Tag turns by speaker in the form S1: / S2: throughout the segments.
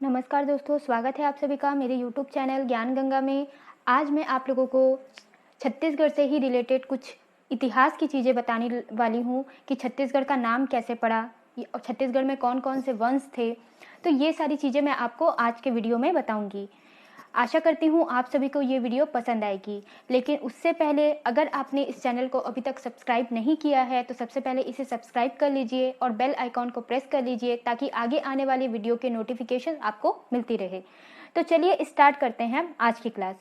S1: नमस्कार दोस्तों, स्वागत है आप सभी का मेरे यूट्यूब चैनल ज्ञान गंगा में। आज मैं आप लोगों को छत्तीसगढ़ से ही रिलेटेड कुछ इतिहास की चीज़ें बताने वाली हूँ कि छत्तीसगढ़ का नाम कैसे पड़ा और छत्तीसगढ़ में कौन कौन से वंश थे। तो ये सारी चीज़ें मैं आपको आज के वीडियो में बताऊँगी। आशा करती हूँ आप सभी को ये वीडियो पसंद आएगी, लेकिन उससे पहले अगर आपने इस चैनल को अभी तक सब्सक्राइब नहीं किया है तो सबसे पहले इसे सब्सक्राइब कर लीजिए और बेल आइकॉन को प्रेस कर लीजिए ताकि आगे आने वाली वीडियो के नोटिफिकेशन आपको मिलती रहे। तो चलिए स्टार्ट करते हैं आज की क्लास।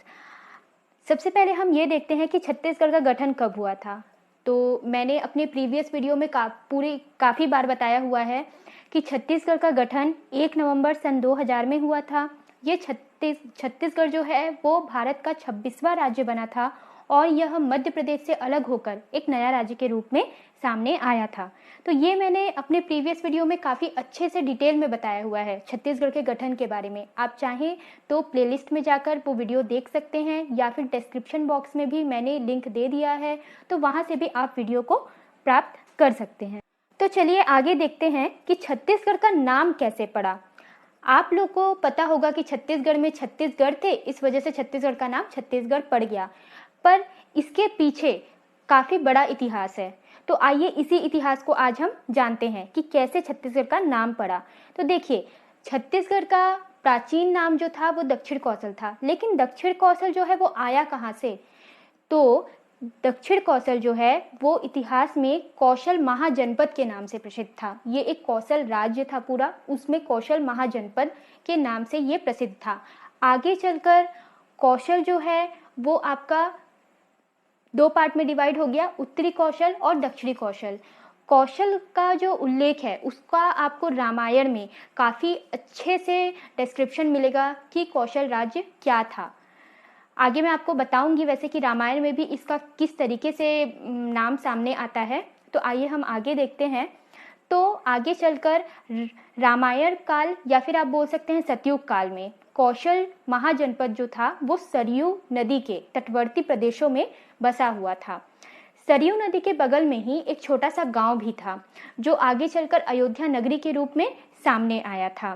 S1: सबसे पहले हम ये देखते हैं कि छत्तीसगढ़ का गठन कब हुआ था। तो मैंने अपने प्रीवियस वीडियो में काफ़ी बार बताया हुआ है कि छत्तीसगढ़ का गठन 1 नवंबर सन 2000 में हुआ था। ये छत्तीसगढ़ जो है वो भारत का 26वां राज्य बना था और यह मध्य प्रदेश से अलग होकर एक नया राज्य के रूप में सामने आया था। तो ये मैंने अपने प्रीवियस वीडियो में काफ़ी अच्छे से डिटेल में बताया हुआ है छत्तीसगढ़ के गठन के बारे में। आप चाहें तो प्लेलिस्ट में जाकर वो वीडियो देख सकते हैं या फिर डिस्क्रिप्शन बॉक्स में भी मैंने लिंक दे दिया है, तो वहाँ से भी आप वीडियो को प्राप्त कर सकते हैं। तो चलिए आगे देखते हैं कि छत्तीसगढ़ का नाम कैसे पड़ा। आप लोग को पता होगा कि छत्तीसगढ़ में छत्तीसगढ़ थे, इस वजह से छत्तीसगढ़ का नाम छत्तीसगढ़ पड़ गया, पर इसके पीछे काफ़ी बड़ा इतिहास है। तो आइए इसी इतिहास को आज हम जानते हैं कि कैसे छत्तीसगढ़ का नाम पड़ा। तो देखिए, छत्तीसगढ़ का प्राचीन नाम जो था वो दक्षिण कौशल था, लेकिन दक्षिण कौशल जो है वो आया कहाँ से? तो दक्षिण कौशल जो है वो इतिहास में कौशल महाजनपद के नाम से प्रसिद्ध था। ये एक कौशल राज्य था पूरा, उसमें कौशल महाजनपद के नाम से ये प्रसिद्ध था। आगे चलकर कौशल जो है वो आपका दो पार्ट में डिवाइड हो गया, उत्तरी कौशल और दक्षिणी कौशल। कौशल का जो उल्लेख है उसका आपको रामायण में काफ़ी अच्छे से डिस्क्रिप्शन मिलेगा कि कौशल राज्य क्या था। आगे मैं आपको बताऊंगी वैसे कि रामायण में भी इसका किस तरीके से नाम सामने आता है। तो आइए हम आगे देखते हैं। तो आगे चलकर रामायण काल या फिर आप बोल सकते हैं सतयुग काल में कौशल महाजनपद जो था वो सरयू नदी के तटवर्ती प्रदेशों में बसा हुआ था। सरयू नदी के बगल में ही एक छोटा सा गांव भी था जो आगे चलकर अयोध्या नगरी के रूप में सामने आया था।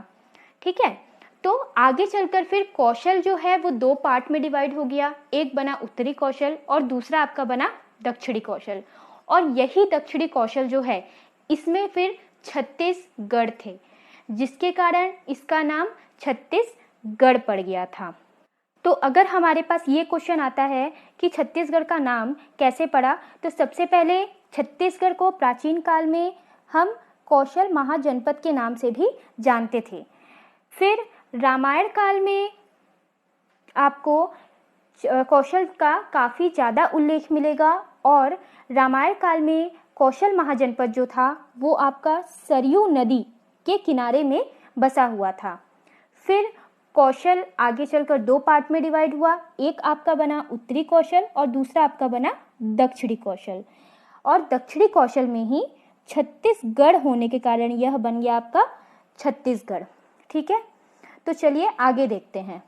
S1: ठीक है, तो आगे चलकर फिर कौशल जो है वो दो पार्ट में डिवाइड हो गया, एक बना उत्तरी कौशल और दूसरा आपका बना दक्षिणी कौशल। और यही दक्षिणी कौशल जो है इसमें फिर छत्तीसगढ़ थे, जिसके कारण इसका नाम छत्तीसगढ़ पड़ गया था। तो अगर हमारे पास ये क्वेश्चन आता है कि छत्तीसगढ़ का नाम कैसे पड़ा, तो सबसे पहले छत्तीसगढ़ को प्राचीन काल में हम कौशल महाजनपद के नाम से भी जानते थे। फिर रामायण काल में आपको कौशल का काफ़ी ज़्यादा उल्लेख मिलेगा और रामायण काल में कौशल महाजनपद जो था वो आपका सरयू नदी के किनारे में बसा हुआ था। फिर कौशल आगे चलकर दो पार्ट में डिवाइड हुआ, एक आपका बना उत्तरी कौशल और दूसरा आपका बना दक्षिणी कौशल। और दक्षिणी कौशल में ही छत्तीसगढ़ होने के कारण यह बन गया आपका छत्तीसगढ़। ठीक है, तो चलिए आगे देखते हैं।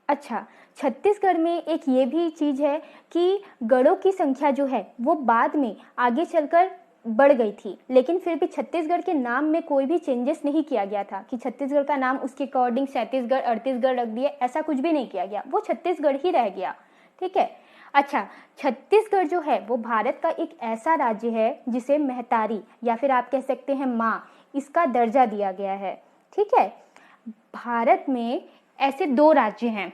S1: अच्छा, छत्तीसगढ़ में एक ये भी चीज़ है कि गढ़ों की संख्या जो है वो बाद में आगे चलकर बढ़ गई थी, लेकिन फिर भी छत्तीसगढ़ के नाम में कोई भी चेंजेस नहीं किया गया था कि छत्तीसगढ़ का नाम उसके अकॉर्डिंग छत्तीसगढ़ अड़तीसगढ़ रख दिए, ऐसा कुछ भी नहीं किया गया, वो छत्तीसगढ़ ही रह गया। ठीक है, अच्छा, छत्तीसगढ़ जो है वो भारत का एक ऐसा राज्य है जिसे महतारी या फिर आप कह सकते हैं माँ, इसका दर्जा दिया गया है। ठीक है, भारत में ऐसे दो राज्य हैं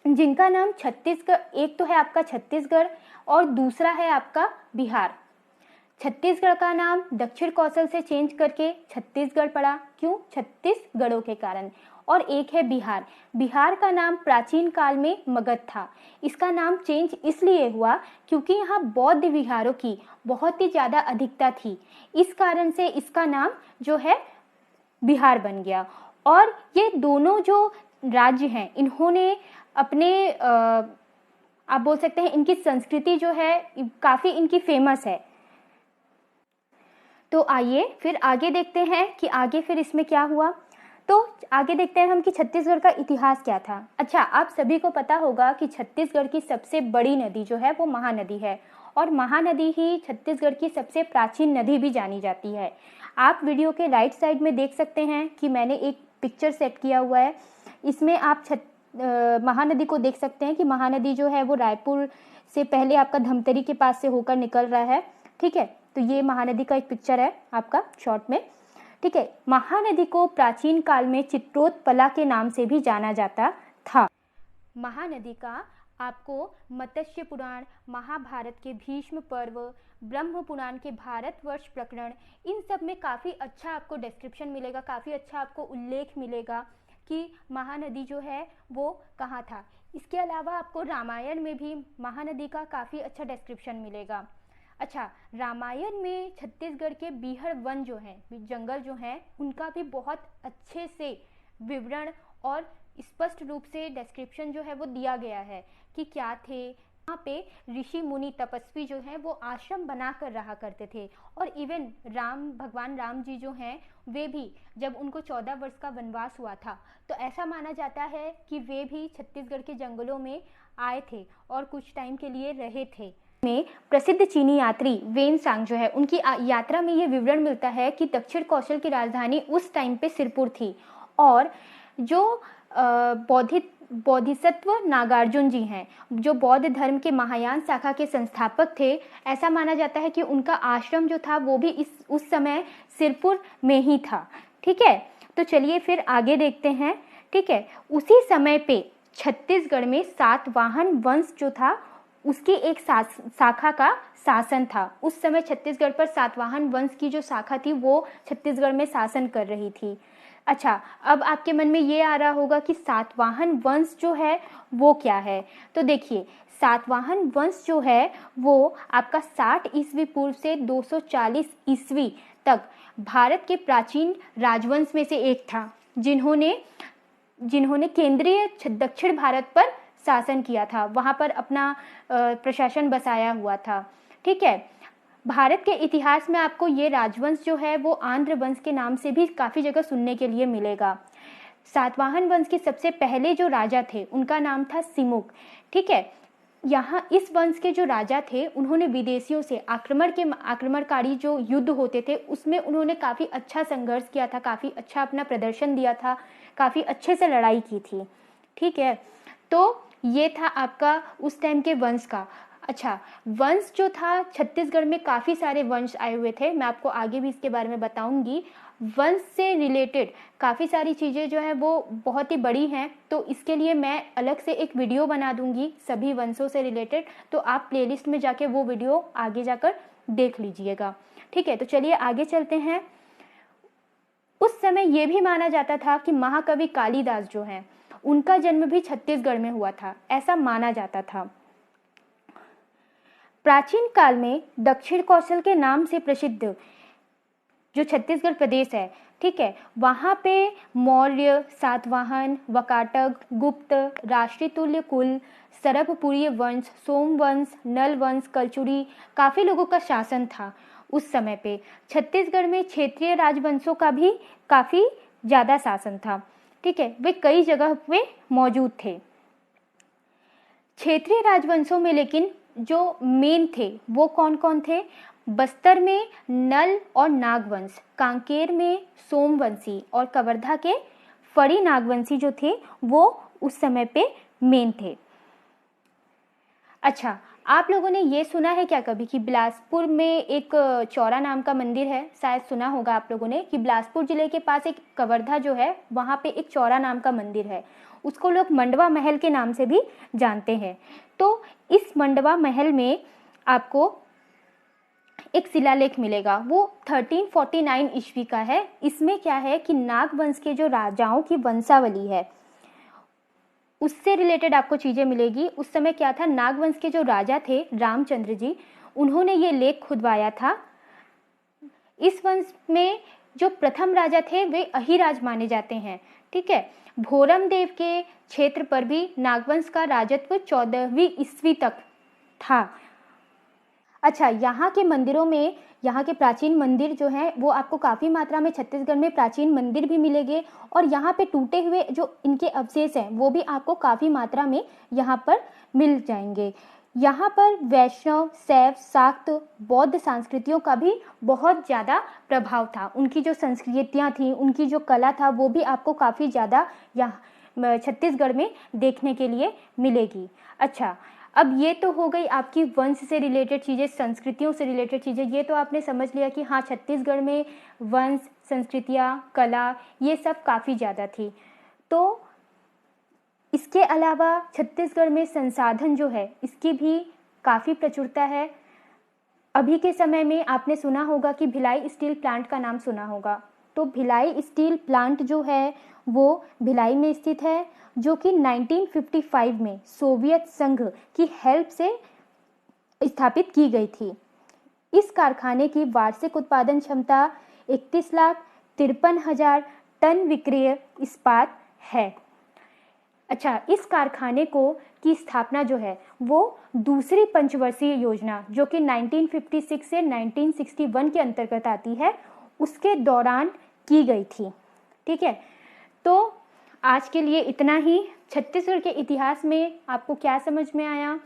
S1: जिनका नाम छत्तीसगढ़, एक तो है आपका छत्तीसगढ़ और दूसरा है आपका बिहार। छत्तीसगढ़ का नाम दक्षिण कौशल से चेंज करके छत्तीसगढ़ पड़ा, क्यों? छत्तीसगढ़ों के कारण। और एक है बिहार। बिहार का नाम प्राचीन काल में मगध था। इसका नाम चेंज इसलिए हुआ क्योंकि यहाँ बौद्ध विहारों की बहुत ही ज़्यादा अधिकता थी, इस कारण से इसका नाम जो है बिहार बन गया। और ये दोनों जो राज्य हैं इन्होंने अपने आप बोल सकते हैं इनकी संस्कृति जो है काफ़ी इनकी फेमस है। तो आइए फिर आगे देखते हैं कि आगे फिर इसमें क्या हुआ। तो आगे देखते हैं हम कि छत्तीसगढ़ का इतिहास क्या था। अच्छा, आप सभी को पता होगा कि छत्तीसगढ़ की सबसे बड़ी नदी जो है वो महानदी है और महानदी ही छत्तीसगढ़ की सबसे प्राचीन नदी भी जानी जाती है। आप वीडियो के राइट साइड में देख सकते हैं कि मैंने एक पिक्चर सेट किया हुआ है। इसमें आप महानदी को देख सकते हैं कि महानदी जो है वो रायपुर से पहले आपका धमतरी के पास से होकर निकल रहा है। ठीक है, तो ये महानदी का एक पिक्चर है आपका शॉर्ट में। ठीक है, महानदी को प्राचीन काल में चित्रोत्पला के नाम से भी जाना जाता था। महानदी का आपको मत्स्य पुराण, महाभारत के भीष्म पर्व, ब्रह्म पुराण के भारतवर्ष प्रकरण, इन सब में काफ़ी अच्छा आपको डिस्क्रिप्शन मिलेगा, काफ़ी अच्छा आपको उल्लेख मिलेगा कि महानदी जो है वो कहाँ था। इसके अलावा आपको रामायण में भी महानदी का काफ़ी अच्छा डिस्क्रिप्शन मिलेगा। अच्छा, रामायण में छत्तीसगढ़ के बीहड़ वन जो हैं, जंगल जो हैं, उनका भी बहुत अच्छे से विवरण और स्पष्ट रूप से डिस्क्रिप्शन जो है वो दिया गया है कि क्या थे। यहाँ पे ऋषि मुनि तपस्वी जो हैं वो आश्रम बना कर रहा करते थे। और इवन भगवान राम जी जो हैं वे भी जब उनको 14 वर्ष का वनवास हुआ था तो ऐसा माना जाता है कि वे भी छत्तीसगढ़ के जंगलों में आए थे और कुछ टाइम के लिए रहे थे। में प्रसिद्ध चीनी यात्री वेन सांग जो है उनकी यात्रा में ये विवरण मिलता है कि दक्षिण कौशल की राजधानी उस टाइम पे सिरपुर थी और जो बोधिसत्व नागार्जुन जी हैं, जो बौद्ध धर्म के महायान शाखा के संस्थापक थे, ऐसा माना जाता है कि उनका आश्रम जो था वो भी उस समय सिरपुर में ही था। ठीक है, तो चलिए फिर आगे देखते हैं। ठीक है, उसी समय पे छत्तीसगढ़ में सातवाहन वंश जो था उसकी एक शाखा का शासन था। उस समय छत्तीसगढ़ पर सातवाहन वंश की जो शाखा थी वो छत्तीसगढ़ में शासन कर रही थी। अच्छा, अब आपके मन में ये आ रहा होगा कि सातवाहन वंश जो है वो क्या है। तो देखिए, सातवाहन वंश जो है वो आपका 60 ईस्वी पूर्व से 240 ईस्वी तक भारत के प्राचीन राजवंश में से एक था, जिन्होंने केंद्रीय दक्षिण भारत पर शासन किया था, वहाँ पर अपना प्रशासन बसाया हुआ था। ठीक है, भारत के इतिहास में आपको ये राजवंश जो है वो आंध्र वंश के नाम से भी काफ़ी जगह सुनने के लिए मिलेगा। सातवाहन वंश के सबसे पहले जो राजा थे उनका नाम था सिमुक। ठीक है, यहाँ इस वंश के जो राजा थे उन्होंने विदेशियों से आक्रमणकारी जो युद्ध होते थे उसमें उन्होंने काफ़ी अच्छा संघर्ष किया था, काफ़ी अच्छा अपना प्रदर्शन दिया था, काफ़ी अच्छे से लड़ाई की थी। ठीक है, तो ये था आपका उस टाइम के वंश का। अच्छा, वंश जो था छत्तीसगढ़ में काफ़ी सारे वंश आए हुए थे, मैं आपको आगे भी इसके बारे में बताऊंगी। वंश से रिलेटेड काफ़ी सारी चीज़ें जो है वो बहुत ही बड़ी हैं, तो इसके लिए मैं अलग से एक वीडियो बना दूंगी सभी वंशों से रिलेटेड, तो आप प्लेलिस्ट में जाके वो वीडियो आगे जाकर देख लीजिएगा। ठीक है, तो चलिए आगे चलते हैं। उस समय ये भी माना जाता था कि महाकवि कालिदास जो हैं उनका जन्म भी छत्तीसगढ़ में हुआ था, ऐसा माना जाता था। प्राचीन काल में दक्षिण कौशल के नाम से प्रसिद्ध जो छत्तीसगढ़ प्रदेश है, ठीक है, वहाँ पे मौर्य, सातवाहन, वकाटक, गुप्त, राष्ट्रीय कुल, सरभपुरीय वंश, सोमवंश, नल वंश, कलचुरी, काफ़ी लोगों का शासन था उस समय पे। छत्तीसगढ़ में क्षेत्रीय राजवंशों का भी काफ़ी ज़्यादा शासन था। ठीक है, वे कई जगह पे मौजूद थे। क्षेत्रीय राजवंशों में लेकिन जो मेन थे वो कौन कौन थे? बस्तर में नल और नागवंश, कांकेर में सोमवंशी और कवर्धा के फड़ी नागवंशी जो थे वो उस समय पे मेन थे। अच्छा, आप लोगों ने ये सुना है क्या कभी कि बिलासपुर में एक चौरा नाम का मंदिर है? शायद सुना होगा आप लोगों ने कि बिलासपुर जिले के पास एक कवर्धा जो है वहाँ पे एक चौरा नाम का मंदिर है, उसको लोग मंडवा महल के नाम से भी जानते हैं। तो इस मंडवा महल में आपको एक शिलालेख मिलेगा, वो 1349 ईस्वी का है। इसमें क्या है कि नागवंश के जो राजाओं की वंशावली है उससे रिलेटेड आपको चीज़ें मिलेगी। उस समय क्या था, नागवंश के जो राजा थे रामचंद्र जी, उन्होंने ये लेख खुदवाया था। इस वंश में जो प्रथम राजा थे वे अहिराज माने जाते हैं। ठीक है, भोरम देव के क्षेत्र पर भी नागवंश का राजत्व 14वीं ईस्वी तक था। अच्छा, यहाँ के मंदिरों में, यहाँ के प्राचीन मंदिर जो हैं वो आपको काफ़ी मात्रा में छत्तीसगढ़ में प्राचीन मंदिर भी मिलेंगे और यहाँ पे टूटे हुए जो इनके अवशेष हैं वो भी आपको काफ़ी मात्रा में यहाँ पर मिल जाएंगे। यहाँ पर वैष्णव, शैव, शाक्त, बौद्ध संस्कृतियों का भी बहुत ज़्यादा प्रभाव था। उनकी जो संस्कृतियाँ थी, उनकी जो कला था, वो भी आपको काफ़ी ज़्यादा यहाँ छत्तीसगढ़ में देखने के लिए मिलेगी। अच्छा, अब ये तो हो गई आपकी वंश से रिलेटेड चीज़ें, संस्कृतियों से रिलेटेड चीज़ें। ये तो आपने समझ लिया कि हाँ, छत्तीसगढ़ में वंश, संस्कृतियाँ, कला, ये सब काफ़ी ज़्यादा थी। तो इसके अलावा छत्तीसगढ़ में संसाधन जो है, इसकी भी काफ़ी प्रचुरता है। अभी के समय में आपने सुना होगा कि भिलाई स्टील प्लांट का नाम सुना होगा। तो भिलाई स्टील प्लांट जो है वो भिलाई में स्थित है, जो कि 1955 में सोवियत संघ की हेल्प से स्थापित की गई थी। इस कारखाने की वार्षिक उत्पादन क्षमता 31,53,000 टन विक्रय इस्पात है। अच्छा, इस कारखाने को की स्थापना जो है वो दूसरी पंचवर्षीय योजना, जो कि 1956 से 1961 के अंतर्गत आती है, उसके दौरान की गई थी। ठीक है, तो आज के लिए इतना ही। छत्तीसगढ़ के इतिहास में आपको क्या समझ में आया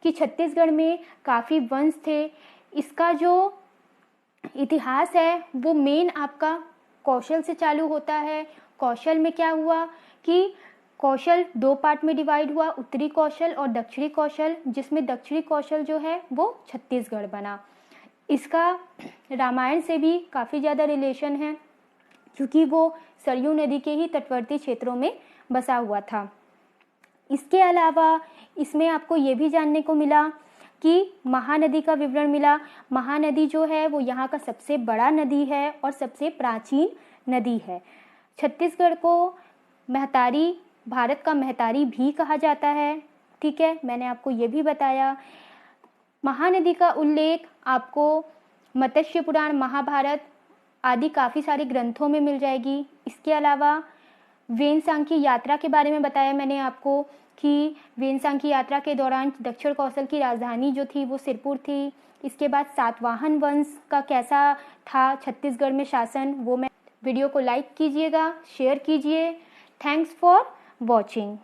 S1: कि छत्तीसगढ़ में काफ़ी वंश थे। इसका जो इतिहास है वो मेन आपका कौशल से चालू होता है। कौशल में क्या हुआ कि कौशल दो पार्ट में डिवाइड हुआ, उत्तरी कौशल और दक्षिणी कौशल, जिसमें दक्षिणी कौशल जो है वो छत्तीसगढ़ बना। इसका रामायण से भी काफ़ी ज़्यादा रिलेशन है, क्योंकि वो सरयू नदी के ही तटवर्ती क्षेत्रों में बसा हुआ था। इसके अलावा इसमें आपको ये भी जानने को मिला कि महानदी का विवरण मिला। महानदी जो है वो यहाँ का सबसे बड़ा नदी है और सबसे प्राचीन नदी है। छत्तीसगढ़ को महतारी, भारत का महतारी भी कहा जाता है। ठीक है, मैंने आपको ये भी बताया। महानदी का उल्लेख आपको मत्स्य पुराण, महाभारत आदि काफ़ी सारे ग्रंथों में मिल जाएगी। इसके अलावा वेनसांग की यात्रा के बारे में बताया मैंने आपको कि वेनसांग की यात्रा के दौरान दक्षिण कौशल की राजधानी जो थी वो सिरपुर थी। इसके बाद सातवाहन वंश का कैसा था छत्तीसगढ़ में शासन, वो मैं वीडियो को लाइक कीजिएगा, शेयर कीजिए। Thanks for watching.